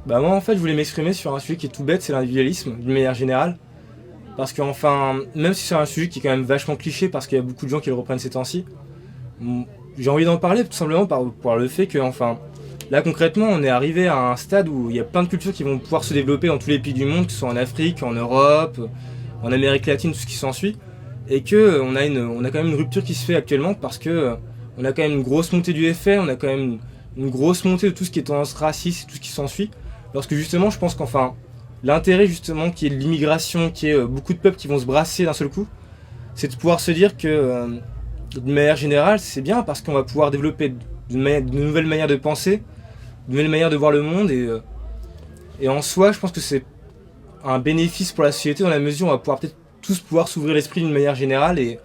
Bah moi en fait je voulais m'exprimer sur un sujet qui est tout bête, c'est l'individualisme d'une manière générale. Parce que enfin, même si c'est un sujet qui est quand même vachement cliché parce qu'il y a beaucoup de gens qui le reprennent ces temps-ci, mm, j'ai envie d'en parler tout simplement par le fait que enfin, là concrètement on est arrivé à un stade où il y a plein de cultures qui vont pouvoir se développer dans tous les pays du monde, que ce soit en Afrique, en Europe, en Amérique latine, tout ce qui s'ensuit. Et que on a quand même une rupture qui se fait actuellement parce que on a quand même une grosse montée du FN, on a quand même une grosse montée de tout ce qui est tendance raciste et tout ce qui s'ensuit. Parce que justement, je pense qu'enfin, l'intérêt justement qui est de l'immigration, qui est beaucoup de peuples qui vont se brasser d'un seul coup, c'est de pouvoir se dire que, de manière générale, c'est bien parce qu'on va pouvoir développer de nouvelles manières de penser, de nouvelles manières de voir le monde et en soi, je pense que c'est un bénéfice pour la société dans la mesure où on va pouvoir peut-être tous pouvoir s'ouvrir l'esprit d'une manière générale et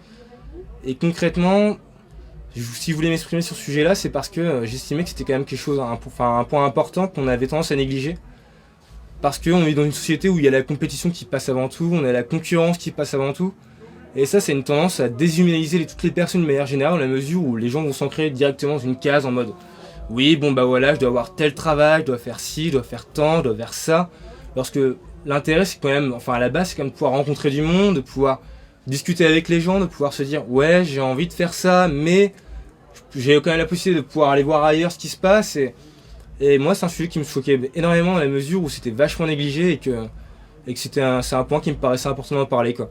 concrètement, si je voulais m'exprimer sur ce sujet-là, c'est parce que j'estimais que c'était quand même quelque chose, un point important qu'on avait tendance à négliger. Parce qu'on est dans une société où il y a la compétition qui passe avant tout, on a la concurrence qui passe avant tout. Et ça, c'est une tendance à déshumaniser toutes les personnes de manière générale, dans la mesure où les gens vont s'ancrer directement dans une case en mode oui, bon bah voilà, je dois avoir tel travail, je dois faire ci, je dois faire tant, je dois faire ça. Lorsque l'intérêt, c'est quand même, enfin à la base, c'est quand même de pouvoir rencontrer du monde, de pouvoir discuter avec les gens, de pouvoir se dire ouais, j'ai envie de faire ça, mais j'ai quand même la possibilité de pouvoir aller voir ailleurs ce qui se passe. Et moi, c'est un sujet qui me choquait énormément dans la mesure où c'était vachement négligé et que c'est un point qui me paraissait important d'en parler, quoi.